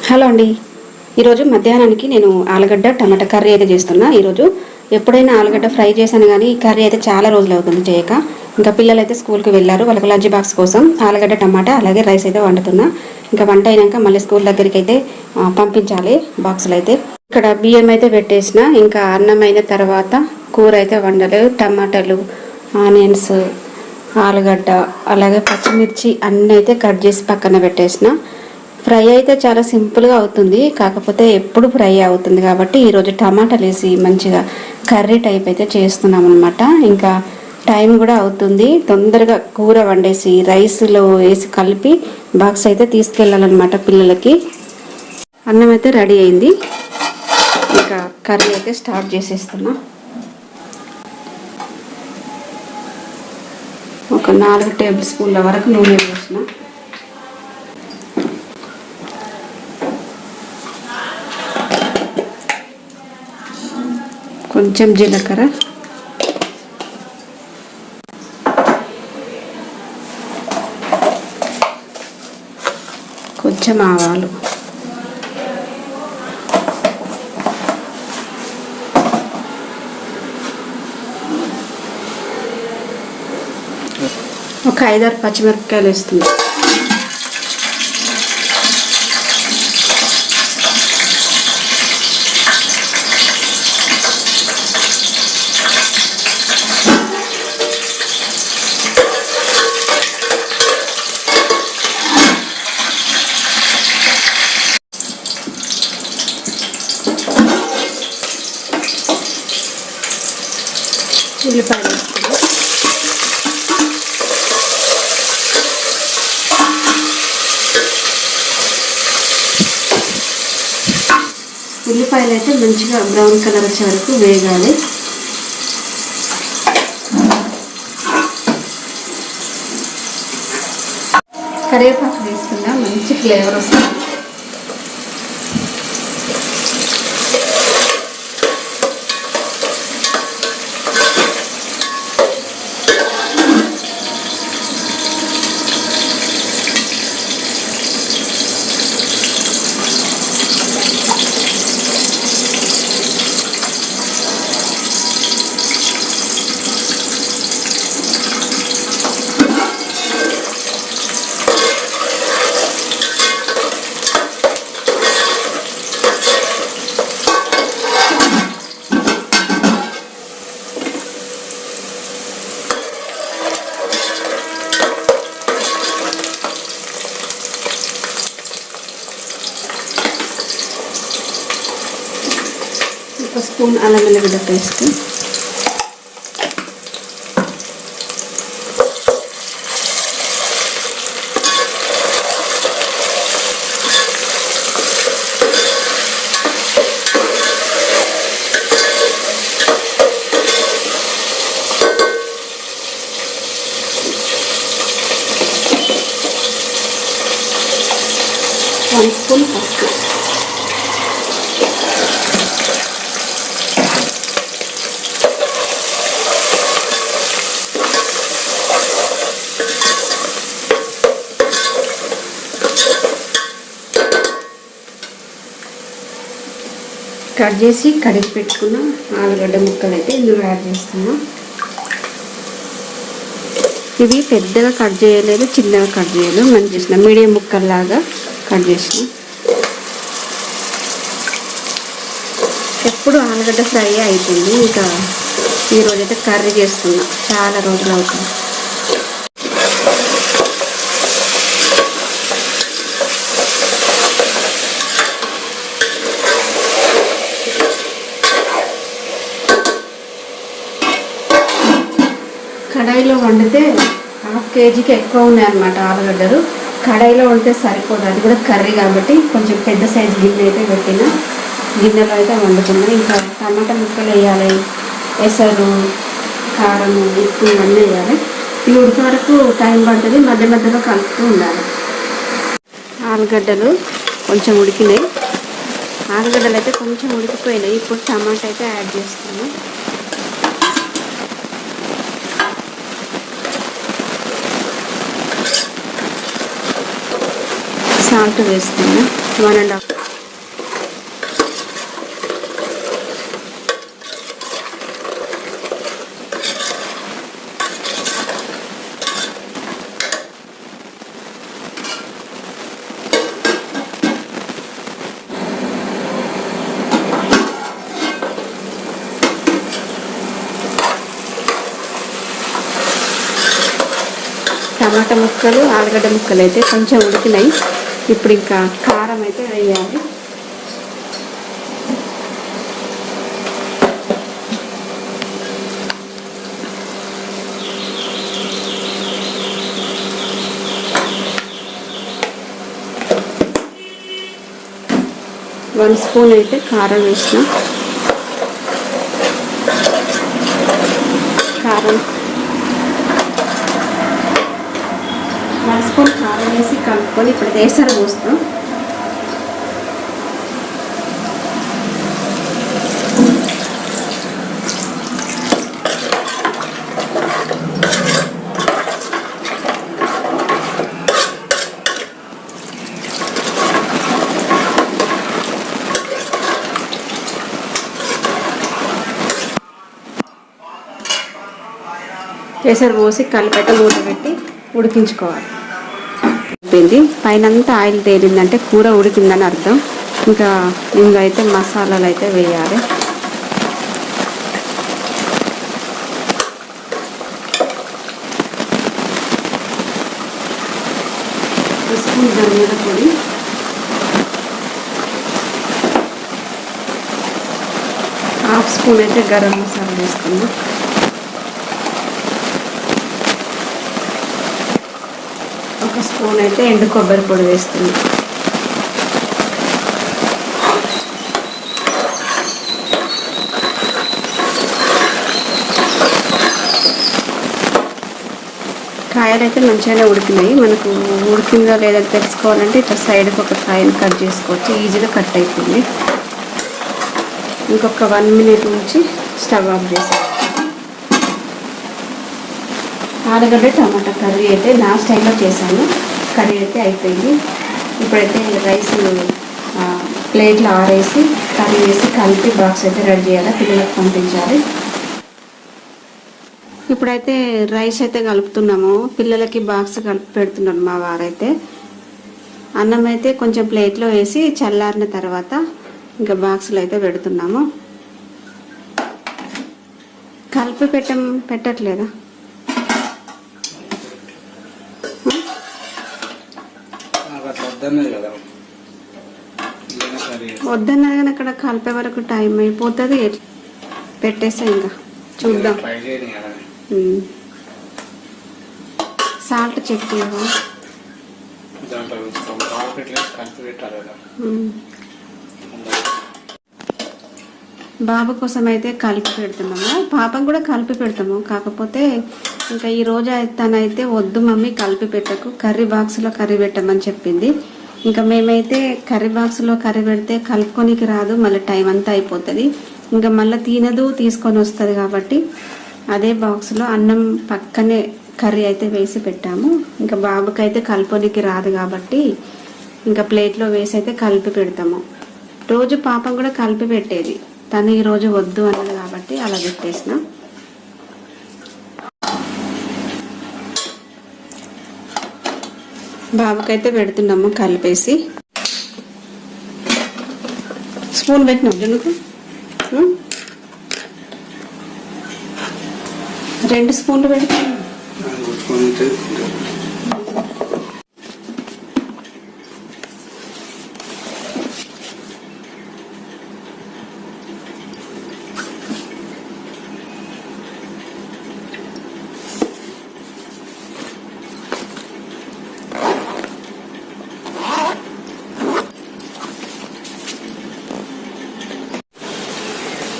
Hello అండి. ఈరోజు మధ్యాహ్నానికి నేను ఆలుగడ్డ టమాటా కర్రీ అయితే చేస్తున్నా. ఈరోజు ఎప్పుడైనా ఆలుగడ్డ ఫ్రై చేశాను కానీ ఈ కర్రీ అయితే చాలా రోజులు అవుతుంది చేయక. ఇంకా పిల్లలు అయితే స్కూల్కి వెళ్ళారు, వాళ్ళకి లంచ్ బాక్స్ కోసం ఆలుగడ్డ టమాటా అలాగే రైస్ అయితే వండుతున్నా. ఇంకా వంట అయినాక మళ్ళీ స్కూల్ దగ్గరికి అయితే పంపించాలి బాక్సులు అయితే. ఇక్కడ బియ్యం అయితే పెట్టేసిన, ఇంకా అన్నం అయిన తర్వాత కూర అయితే వండలేదు. టమాటాలు, ఆనియన్స్, ఆలుగడ్డ అలాగే పచ్చిమిర్చి అన్నీ అయితే కట్ చేసి పక్కన పెట్టేసిన. ఫ్రై అయితే చాలా సింపుల్గా అవుతుంది, కాకపోతే ఎప్పుడు ఫ్రై అవుతుంది కాబట్టి ఈరోజు టమాటాలు వేసి మంచిగా కర్రీ టైప్ అయితే చేస్తున్నాం అనమాట. ఇంకా టైం కూడా అవుతుంది, తొందరగా కూర వండేసి రైస్లో వేసి కలిపి బాక్స్ అయితే తీసుకెళ్ళాలన్నమాట పిల్లలకి. అన్నం అయితే రెడీ అయింది, ఇంకా కర్రీ అయితే స్టార్ట్ చేసేస్తున్నా. ఒక 4 టేబుల్ స్పూన్ల వరకు నూనె వేసిన. కొంచెం జీలకర్ర, కొంచెం ఆవాలు, ఒక 5-6 పచ్చిమిరపకాయలు వేస్తుంది. ఉల్లిపాయలు వేసుకుందాం. ఉల్లిపాయలు అయితే మంచిగా బ్రౌన్ కలర్ వచ్చే వరకు వేగాలి. కరివేపాకు వేస్తున్నా, మంచి ఫ్లేవర్ వస్తుంది. ఒక స్పూన్ అల్లం వెల్లిగడ్డ పేస్ట్, వన్ స్పూన్ పసుపు, కట్ చేసి కడిగి పెట్టుకున్న ఆలుగడ్డ ముక్కలు అయితే ఇందులో యాడ్ చేస్తున్నా. ఇవి పెద్దగా కట్ చేయలేదు, చిన్నగా కట్ చేయలేదు, మంచి చేసిన మీడియం ముక్కల్లాగా కట్ చేసిన. ఎప్పుడు ఆలుగడ్డ ఫ్రై అవుతుంది, ఇంకా ఈరోజైతే కర్రీ చేస్తున్నా, చాలా రోజులు అవుతుంది. కడాయిలో వండితే 1/2 కేజీకి ఎక్కువ ఉన్నాయన్నమాట ఆలుగడ్డలు. కడాయిలో వండితే సరిపోదు, అది కూడా కర్రీ కాబట్టి కొంచెం పెద్ద సైజు గిన్నె అయితే పెట్టిన, గిన్నెలో అయితే వండుతున్నా. ఇంకా టమాటా ముక్కలు వేయాలి, ఎసరు, కారం, ఉప్పు ఇవన్నీ వేయాలి. ఇవి ఉడికే వరకు టైం పడుతుంది, మధ్య మధ్యలో కలుపుతూ ఉండాలి. ఆలుగడ్డలు కొంచెం ఉడికినాయి, ఆలుగడ్డలు అయితే కొంచెం ఉడికిపోయినాయి. ఇప్పుడు టమాటా అయితే యాడ్ చేస్తాను. సాల్ట్ వేస్తాను, 1.5 టమాటా ముక్కలు ఆలుగడ్డ ముక్కలు అయితే కొంచెం ఉడికినాయి. ఇప్పుడు ఇంకా కారం అయితే వేయాలి. వన్ స్పూన్ అయితే కారం వేసిన. కారం 1 స్పూన్ కారం వేసి కలుపుకొని ఇప్పుడు ఎసరు పోస్తాం. ఎసరు పోసి కలిపెట్ట మూత పెట్టి ఉడికించుకోవాలి. పైనంతా ఆయిల్ తేలిందంటే కూర ఉడికిందని అర్థం. ఇంకా ఇందులో అయితే మసాలాలు అయితే వేయాలి. స్పూన్ ధనియాల పొడి, హాఫ్ స్పూన్ అయితే గరం మసాలా వేసుకుందాం. ఒక స్పూన్ అయితే ఎండు కొబ్బరి పొడి వేస్తుంది. కాయలు అయితే మంచిగానే ఉడికినాయి. మనకు ఉడికిందో లేదో తెలుసుకోవాలంటే ఇట్లా సైడ్కి ఒక కాయను కట్ చేసుకోవచ్చు, ఈజీగా కట్ అయిపోయింది. ఇంకొక 1 మినిట్ ఉంచి స్టవ్ ఆఫ్ చేసాం. ఆలుగడ్డ టమాటా కర్రీ అయితే నా స్టైల్లో చేశాను. కర్రీ అయితే అయిపోయింది. ఇప్పుడైతే రైస్ ప్లేట్లో ఆరేసి కర్రీ వేసి కలిపి బాక్స్ అయితే రెడీ చేయాలి, పిల్లలకు పంపించాలి. ఇప్పుడైతే రైస్ అయితే కలుపుతున్నాము, పిల్లలకి బాక్స్ కలిపి పెడుతున్నాను మా వారైతే. అన్నం అయితే కొంచెం ప్లేట్లో వేసి చల్లారిన తర్వాత ఇంకా బాక్సులు అయితే పెడుతున్నాము. కలిపి పెట్టట్లేదా? వద్దన్నది కానీ అక్కడ కలిపే వరకు టైం అయిపోతుంది. పెట్టేసా ఇంకా చూద్దాం. సాల్ట్ చెక్ చేయవా? బాబు కోసం అయితే కలిపి పెడుతున్నాము, పాపం కూడా కలిపి పెడతాము. కాకపోతే ఇంకా ఈరోజు తనైతే వద్దు మమ్మీ కలిపి పెట్టకు, కర్రీ బాక్స్లో కర్రీ పెట్టమని చెప్పింది. ఇంకా మేమైతే కర్రీ బాక్స్లో కర్రీ పెడితే కలుపుకోనికి రాదు, మళ్ళీ టైం అంతా అయిపోతుంది. ఇంకా మళ్ళీ తినదు, తీసుకొని వస్తుంది. కాబట్టి అదే బాక్స్లో అన్నం పక్కనే కర్రీ అయితే వేసి పెట్టాము. ఇంకా బాబుకి అయితే కలుపుకోనికి రాదు కాబట్టి ఇంకా ప్లేట్లో వేసి అయితే కలిపి పెడతాము. రోజు పాపం కూడా కలిపి పెట్టేది, తను ఈరోజు వద్దు అన్నది కాబట్టి అలా పెట్టేసిన. బాబుకైతే పెడుతున్నాము కలిపేసి. స్పూన్ పెట్టినాం జున్నుకు 2 స్పూన్లు పెడతాం.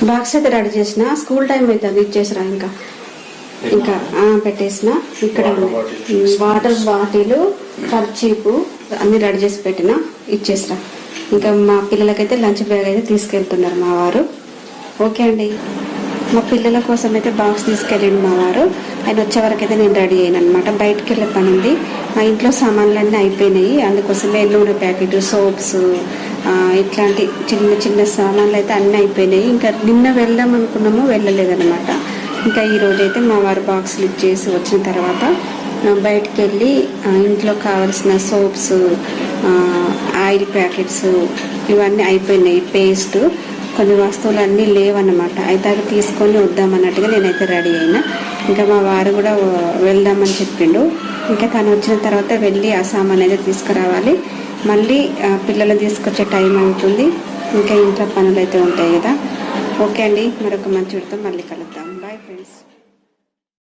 బాక్స్ అయితే రెడీ చేసిన, స్కూల్ టైం అవుతుంది ఇచ్చేసిరా. ఇంకా పెట్టేసిన. ఇక్కడ వాటర్ బాటిల్, కర్చీపు అన్ని రెడీ చేసి పెట్టిన, ఇచ్చేసిరా. ఇంకా మా పిల్లలకైతే లంచ్ బ్యాగ్ అయితే తీసుకెళ్తున్నారు మా వారు. ఓకే అండి, మా పిల్లల కోసం అయితే బాక్స్ తీసుకెళ్ళిండు మా వారు. ఆయన వచ్చే వరకు అయితే నేను రెడీ అయ్యాను అనమాట. బయటకు వెళ్ళే పని ఉంది, మా ఇంట్లో సామాన్లు అన్నీ అయిపోయినాయి. అందుకోసమే నూనె ప్యాకెట్, సోప్స్, ఇట్లాంటి చిన్న చిన్న సామాన్లు అయితే అన్నీ అయిపోయినాయి. ఇంకా నిన్న వెళ్దాం అనుకున్నాము, వెళ్ళలేదన్నమాట. ఇంకా ఈరోజు అయితే మా వారు బాక్సులు ఇచ్చేసి వచ్చిన తర్వాత బయటికి వెళ్ళి ఇంట్లో కావాల్సిన సోప్స్, ఆయిల్ ప్యాకెట్స్ ఇవన్నీ అయిపోయినాయి. పేస్ట్, కొన్ని వస్తువులు అన్నీ లేవన్నమాట. అయితే అవి తీసుకొని వద్దామన్నట్టుగా నేనైతే రెడీ అయినా. ఇంకా మా వారు కూడా వెళ్దామని చెప్పిండు. ఇంకా తను వచ్చిన తర్వాత వెళ్ళి ఆ సామాన్ అయితే తీసుకురావాలి. మళ్ళీ పిల్లలను తీసుకొచ్చే టైం అవుతుంది. ఇంకా ఇంట్లో పనులు అయితే ఉంటాయి కదా. ఓకే అండి, మరొక మంచి వీడియోతో మళ్ళీ కలుద్దాం. Bye friends.